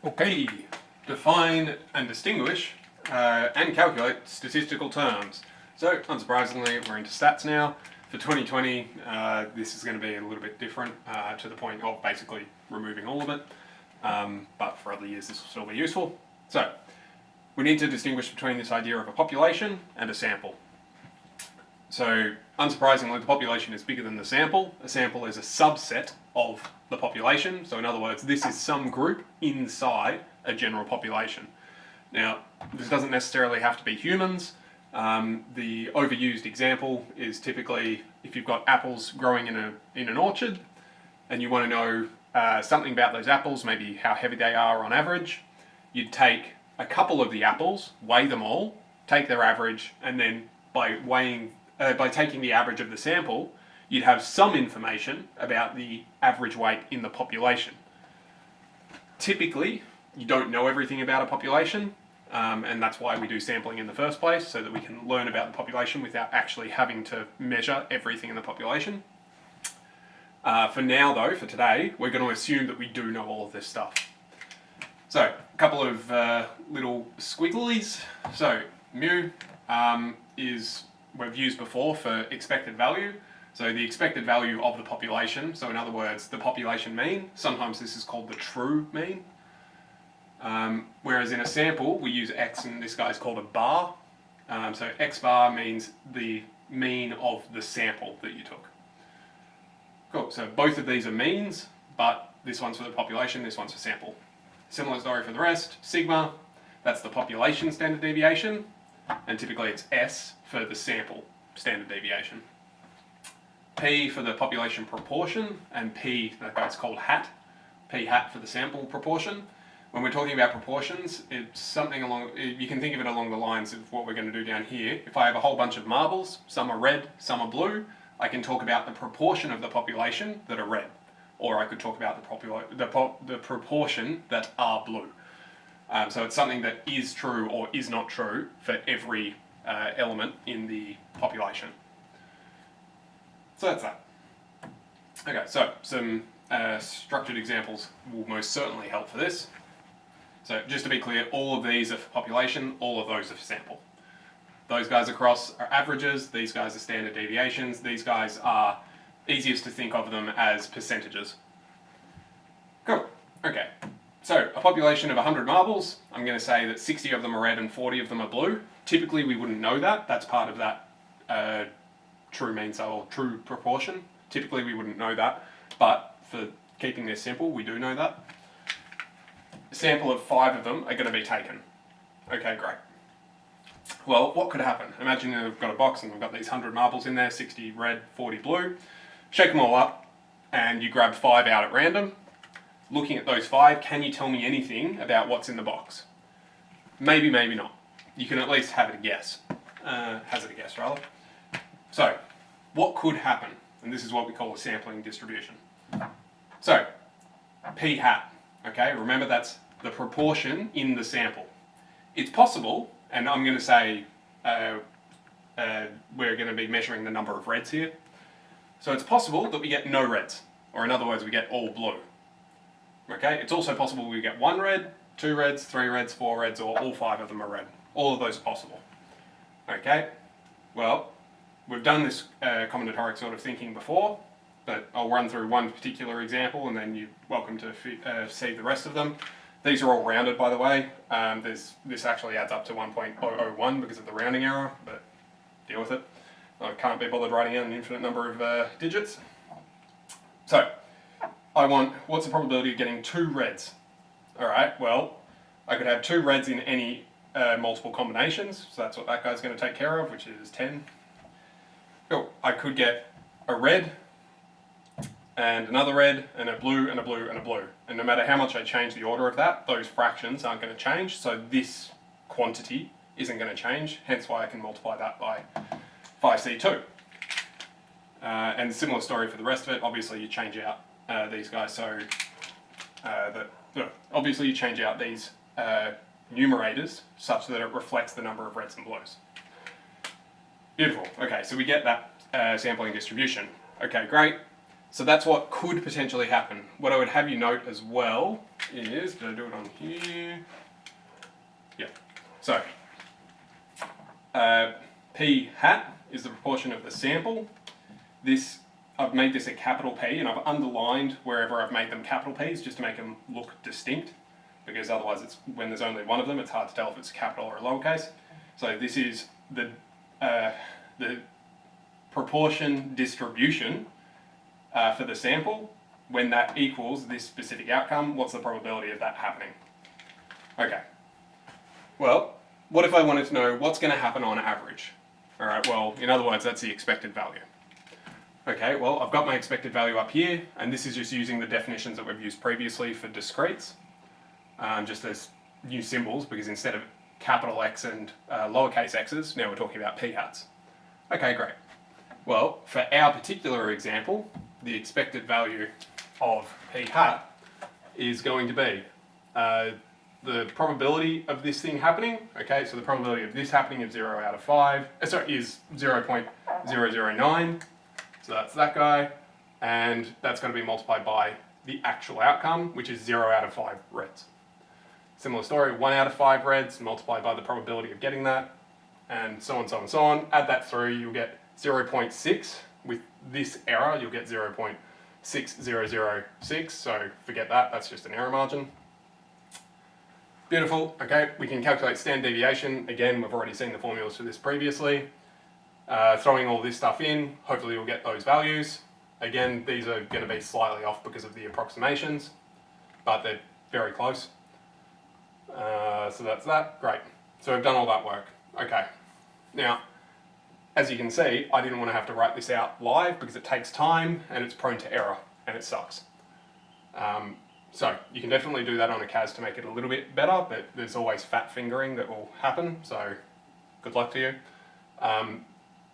Okay, define and distinguish and calculate statistical terms. So, unsurprisingly, we're into stats now. For 2020, this is going to be a little bit different to the point of basically removing all of it. But for other years, this will still be useful. So, we need to distinguish between this idea of a population and a sample. So, unsurprisingly, the population is bigger than the sample. A sample is a subset of the population. So, in other words, this is some group inside a general population. Now, this doesn't necessarily have to be humans. The overused example is typically if you've got apples growing in an orchard and you want to know something about those apples, maybe how heavy they are on average, you'd take a couple of the apples, weigh them all, take their average, and then by taking the average of the sample, you'd have some information about the average weight in the population. Typically, you don't know everything about a population, and that's why we do sampling in the first place, so that we can learn about the population without actually having to measure everything in the population. For now though, for today, we're going to assume that we do know all of this stuff. So, a couple of little squigglies. So, mu is, we've used before for expected value. So the expected value of the population, so in other words, the population mean, sometimes this is called the true mean. Whereas in a sample, we use x, and this guy's called a bar. So x bar means the mean of the sample that you took. Cool, so both of these are means, but this one's for the population, this one's for sample. Similar story for the rest. Sigma, that's the population standard deviation, and typically it's S for the sample standard deviation. P for the population proportion, and P, that guy's called hat. P hat for the sample proportion. When we're talking about proportions, it's something along, you can think of it along the lines of what we're going to do down here. If I have a whole bunch of marbles, some are red, some are blue, I can talk about the proportion of the population that are red. Or I could talk about the proportion that are blue. So it's something that is true or is not true for every element in the population. So that's that. Okay, so some structured examples will most certainly help for this. So just to be clear, all of these are for population, all of those are for sample. Those guys across are averages, these guys are standard deviations, these guys are easiest to think of them as percentages. Cool, okay. So a population of 100 marbles, I'm going to say that 60 of them are red and 40 of them are blue. Typically we wouldn't know that, that's part of that true mean, or true proportion. Typically we wouldn't know that, but for keeping this simple, we do know that. A sample of 5 of them are going to be taken. Okay, great. Well, what could happen? Imagine you've got a box and we've got these 100 marbles in there, 60 red, 40 blue. Shake them all up and you grab 5 out at random. Looking at those 5, can you tell me anything about what's in the box? Maybe, maybe not. You can at least have it a guess. Hazard a guess, rather. So, what could happen? And this is what we call a sampling distribution. So, P hat, okay? Remember that's the proportion in the sample. It's possible, and I'm going to say we're going to be measuring the number of reds here. So it's possible that we get no reds, or in other words, we get all blue. Okay? It's also possible we get 1 red, 2 reds, 3 reds, 4 reds, or all 5 of them are red. All of those are possible. Okay? Well, we've done this combinatoric sort of thinking before, but I'll run through one particular example and then you're welcome to see the rest of them. These are all rounded, by the way. This actually adds up to 1.001 because of the rounding error, but deal with it. I can't be bothered writing out an infinite number of digits. So, what's the probability of getting 2 reds? Alright, well, I could have 2 reds in any multiple combinations, so that's what that guy's going to take care of, which is 10. Cool. I could get a red, and another red, and a blue, and a blue, and a blue. And no matter how much I change the order of that, those fractions aren't going to change, so this quantity isn't going to change, hence why I can multiply that by 5C2. And similar story for the rest of it. Obviously you change out these guys, so obviously you change out these numerators such that it reflects the number of reds and blues. Beautiful. Okay, so we get that sampling distribution. Okay, great. So that's what could potentially happen. What I would have you note as well is, did I do it on here? Yeah. So, P hat is the proportion of the sample. This, I've made this a capital P, and I've underlined wherever I've made them capital P's just to make them look distinct, because otherwise it's, when there's only one of them, it's hard to tell if it's capital or lowercase. So this is the proportion distribution for the sample. When that equals this specific outcome, what's the probability of that happening? Okay. Well, what if I wanted to know what's going to happen on average? All right, well, in other words, that's the expected value. Okay, well, I've got my expected value up here, and this is just using the definitions that we've used previously for discretes, just as new symbols, because instead of capital X and lowercase x's, now we're talking about p hats. Okay, great. Well, for our particular example, the expected value of p hat is going to be the probability of this thing happening. Okay, so the probability of this happening is 0 out of 5, is 0.009. So that's that guy, and that's going to be multiplied by the actual outcome, which is 0 out of 5 reds. Similar story, 1 out of 5 reds multiplied by the probability of getting that, and so on, so on, so on. Add that through, you'll get 0.6. With this error, you'll get 0.6006, so forget that, that's just an error margin. Beautiful, okay, we can calculate standard deviation. Again, we've already seen the formulas for this previously. Throwing all this stuff in, hopefully you'll get those values. Again, these are going to be slightly off because of the approximations, but they're very close. So that's that, great. So we've done all that work. Okay, now, as you can see, I didn't want to have to write this out live because it takes time and it's prone to error and it sucks. So you can definitely do that on a CAS to make it a little bit better, but there's always fat fingering that will happen, so good luck to you.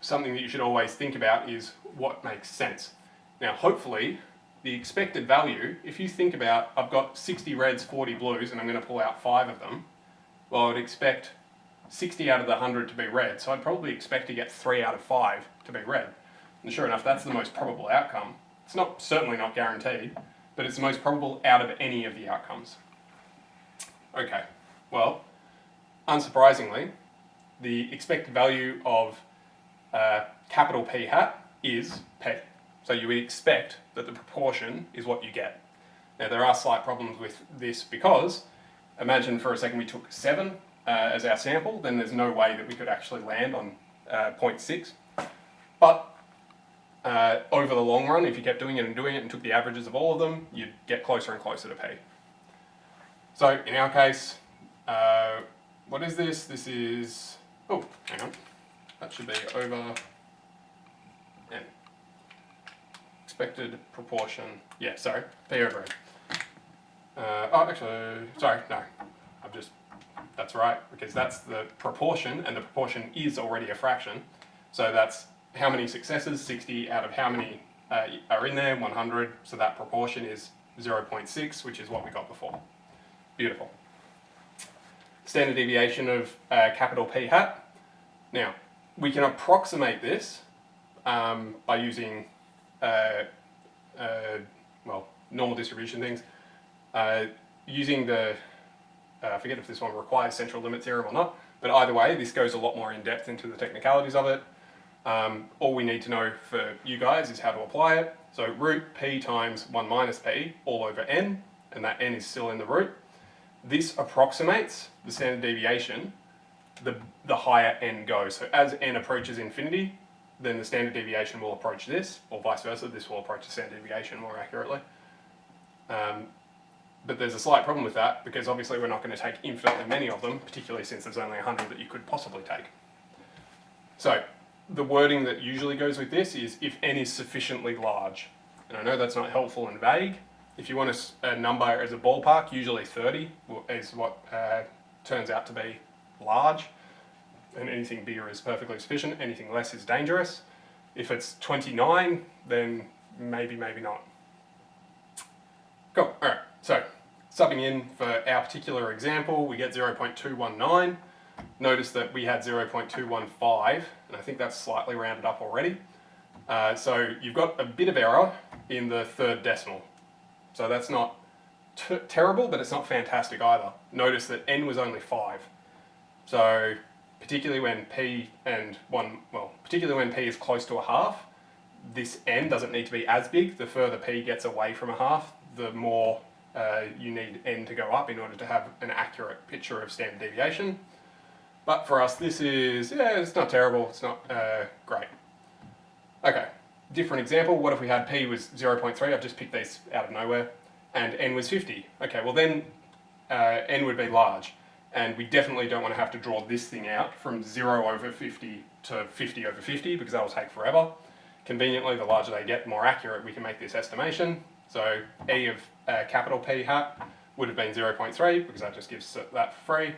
Something that you should always think about is what makes sense. Now, hopefully, the expected value, if you think about, I've got 60 reds, 40 blues, and I'm going to pull out 5 of them, well, I would expect 60 out of the 100 to be red, so I'd probably expect to get 3 out of 5 to be red. And sure enough, that's the most probable outcome. It's certainly not guaranteed, but it's the most probable out of any of the outcomes. Okay, well, unsurprisingly, the expected value of capital P hat is P. So you would expect that the proportion is what you get. Now there are slight problems with this because, imagine for a second we took 7 as our sample, then there's no way that we could actually land on 0.6. But over the long run, if you kept doing it and took the averages of all of them, you'd get closer and closer to P. So in our case, what is this? This is, oh, hang on. That should be over N. Expected proportion, yeah, sorry, P over N. Oh, actually, sorry, no, that's right, because that's the proportion, and the proportion is already a fraction. So that's how many successes, 60 out of how many are in there, 100, so that proportion is 0.6, which is what we got before. Beautiful. Standard deviation of capital P hat. Now, we can approximate this by using, well, normal distribution things, using the, I forget if this one requires central limit theorem or not, but either way, this goes a lot more in depth into the technicalities of it. All we need to know for you guys is how to apply it. So root P times 1 minus P all over N, and that N is still in the root. This approximates the standard deviation the higher N goes. So as N approaches infinity, then the standard deviation will approach this, or vice versa, this will approach the standard deviation more accurately. But there's a slight problem with that, because obviously we're not going to take infinitely many of them, particularly since there's only 100 that you could possibly take. So the wording that usually goes with this is if N is sufficiently large. And I know that's not helpful and vague. If you want a number as a ballpark, usually 30 is what turns out to be large. And anything bigger is perfectly sufficient. Anything less is dangerous. If it's 29, then maybe not. Cool, all right. So subbing in for our particular example, we get 0.219. Notice that we had 0.215, and I think that's slightly rounded up already. So you've got a bit of error in the third decimal. So that's not terrible, but it's not fantastic either. Notice that n was only 5. So particularly when p is close to a half, this n doesn't need to be as big. The further p gets away from a half, the more you need n to go up in order to have an accurate picture of standard deviation. But for us, this is, it's not terrible, it's not great. Okay, different example. What if we had p was 0.3? I've just picked these out of nowhere. And n was 50. Okay, well then n would be large. And we definitely don't want to have to draw this thing out from 0 over 50 to 50 over 50 because that will take forever. Conveniently, the larger they get, the more accurate we can make this estimation. So E of capital P hat would have been 0.3 because that just gives that for free.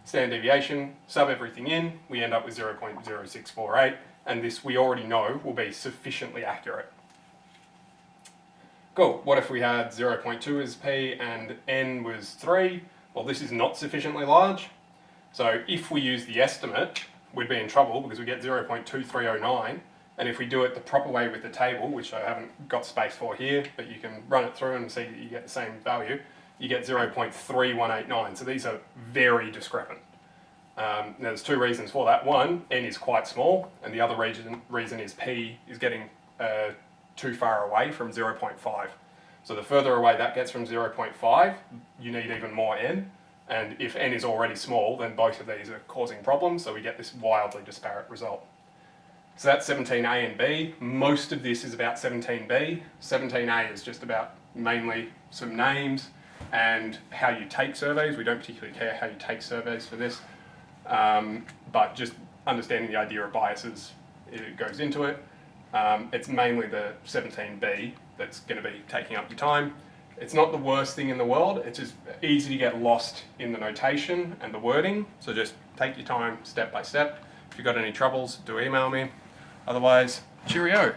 Standard deviation, sub everything in, we end up with 0.0648, and this we already know will be sufficiently accurate. Cool, what if we had 0.2 as P and N was 3? Well, this is not sufficiently large. So if we use the estimate, we'd be in trouble because we get 0.2309. And if we do it the proper way with the table, which I haven't got space for here, but you can run it through and see that you get the same value, you get 0.3189. So these are very discrepant. There's two reasons for that. One, n is quite small, and the other reason is p is getting too far away from 0.5. So the further away that gets from 0.5, you need even more n. And if n is already small, then both of these are causing problems, so we get this wildly disparate result. So that's 17A and B. Most of this is about 17B. 17A is just about mainly some names and how you take surveys. We don't particularly care how you take surveys for this, but just understanding the idea of biases, it goes into it. It's mainly the 17B that's going to be taking up your time. It's not the worst thing in the world, it's just easy to get lost in the notation and the wording, so just take your time step by step. If you've got any troubles, do email me. Otherwise, cheerio.